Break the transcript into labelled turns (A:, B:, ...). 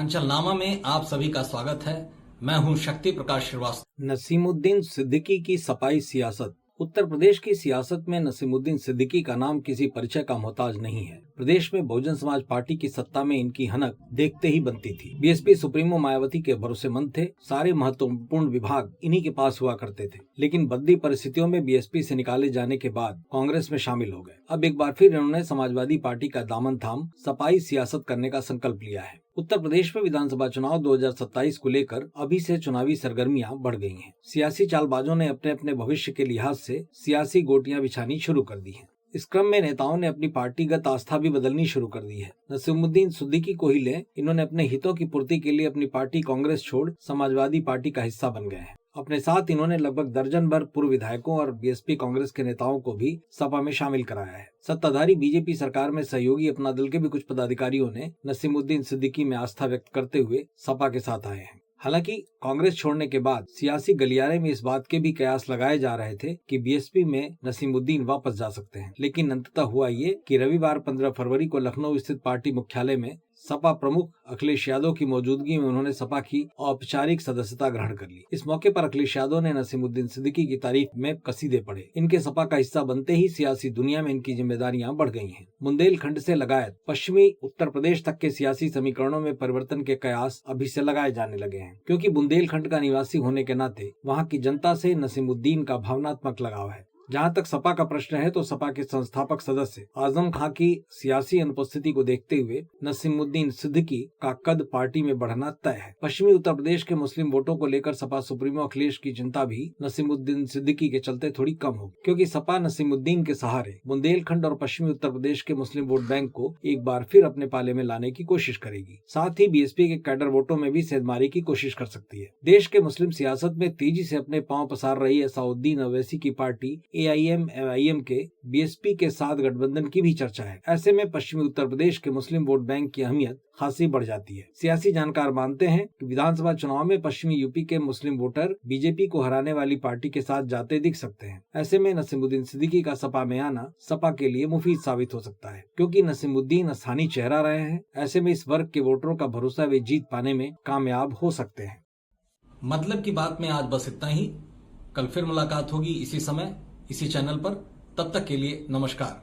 A: मिथिलांचल नामा में आप सभी का स्वागत है। मैं हूं शक्ति प्रकाश श्रीवास्तव।
B: नसीमुद्दीन सिद्दीकी की सपाई सियासत। उत्तर प्रदेश की सियासत में नसीमुद्दीन सिद्दीकी का नाम किसी परिचय का मोहताज नहीं है। प्रदेश में बहुजन समाज पार्टी की सत्ता में इनकी हनक देखते ही बनती थी। बीएसपी सुप्रीमो मायावती के भरोसेमंद थे। सारे महत्वपूर्ण विभाग इन्हीं के पास हुआ करते थे, लेकिन बदली परिस्थितियों में बीएसपी से निकाले जाने के बाद कांग्रेस में शामिल हो गए। अब एक बार फिर इन्होंने समाजवादी पार्टी का दामन थाम सपाई सियासत करने का संकल्प लिया है। उत्तर प्रदेश में विधानसभा चुनाव 2027 को लेकर अभी से चुनावी सरगर्मियां बढ़ गई हैं। सियासी चालबाजों ने अपने अपने भविष्य के लिहाज से सियासी गोटियां बिछानी शुरू कर दी हैं। इस क्रम में नेताओं ने अपनी पार्टीगत आस्था भी बदलनी शुरू कर दी है। नसीमुद्दीन सिद्दीकी को ही लें, इन्होंने अपने हितों की पूर्ति के लिए अपनी पार्टी कांग्रेस छोड़ समाजवादी पार्टी का हिस्सा बन गए हैं। अपने साथ इन्होंने लगभग दर्जन भर पूर्व विधायकों और बीएसपी कांग्रेस के नेताओं को भी सपा में शामिल कराया है। सत्ताधारी बीजेपी सरकार में सहयोगी अपना दल के भी कुछ पदाधिकारियों ने नसीमुद्दीन सिद्दीकी में आस्था व्यक्त करते हुए सपा के साथ आए हैं। हालांकि कांग्रेस छोड़ने के बाद सियासी गलियारे में इस बात के भी कयास लगाए जा रहे थे कि बीएसपी में नसीमुद्दीन वापस जा सकते हैं, लेकिन अंततः हुआ ये कि रविवार 15 फरवरी को लखनऊ स्थित पार्टी मुख्यालय में सपा प्रमुख अखिलेश यादव की मौजूदगी में उन्होंने सपा की औपचारिक सदस्यता ग्रहण कर ली। इस मौके पर अखिलेश यादव ने नसीमुद्दीन सिद्दीकी की तारीफ में कसीदे पढ़े। इनके सपा का हिस्सा बनते ही सियासी दुनिया में इनकी जिम्मेदारियां बढ़ गई हैं। बुंदेलखंड से लगायत पश्चिमी उत्तर प्रदेश तक के सियासी समीकरणों में परिवर्तन के कयास अभी से लगाए जाने लगे हैं, क्योंकि बुंदेलखंड का निवासी होने के नाते वहाँ की जनता से नसीमुद्दीन का भावनात्मक लगाव है। जहां तक सपा का प्रश्न है तो सपा के संस्थापक सदस्य आजम खां की सियासी अनुपस्थिति को देखते हुए नसीमुद्दीन सिद्दीकी का कद पार्टी में बढ़ना तय है। पश्चिमी उत्तर प्रदेश के मुस्लिम वोटों को लेकर सपा सुप्रीमो अखिलेश की चिंता भी नसीमुद्दीन सिद्दीकी के चलते थोड़ी कम होगी, क्योंकि सपा नसीमुद्दीन के सहारे बुंदेलखंड और पश्चिमी उत्तर प्रदेश के मुस्लिम वोट बैंक को एक बार फिर अपने पाले में लाने की कोशिश करेगी। साथ ही बीएसपी के कैडर वोटों में भी सेंधमारी की कोशिश कर सकती है। देश के मुस्लिम सियासत में तेजी से अपने पांव पसार रही असाउद्दीन ओवैसी की पार्टी AIM के बीएसपी के साथ गठबंधन की भी चर्चा है। ऐसे में पश्चिमी उत्तर प्रदेश के मुस्लिम वोट बैंक की अहमियत खासी बढ़ जाती है। सियासी जानकार मानते हैं कि विधानसभा चुनाव में पश्चिमी यूपी के मुस्लिम वोटर बीजेपी को हराने वाली पार्टी के साथ जाते दिख सकते हैं। ऐसे में नसीमुद्दीन सिद्दीकी का सपा में आना सपा के लिए मुफीद साबित हो सकता है, क्योंकि नसीमुद्दीन स्थानीय चेहरा रहे हैं। ऐसे में इस वर्ग के वोटरों का भरोसा वे जीत पाने में कामयाब हो सकते हैं।
A: मतलब की बात में आज बस इतना ही। कल फिर मुलाकात होगी इसी समय इसी चैनल पर। तब तक के लिए नमस्कार।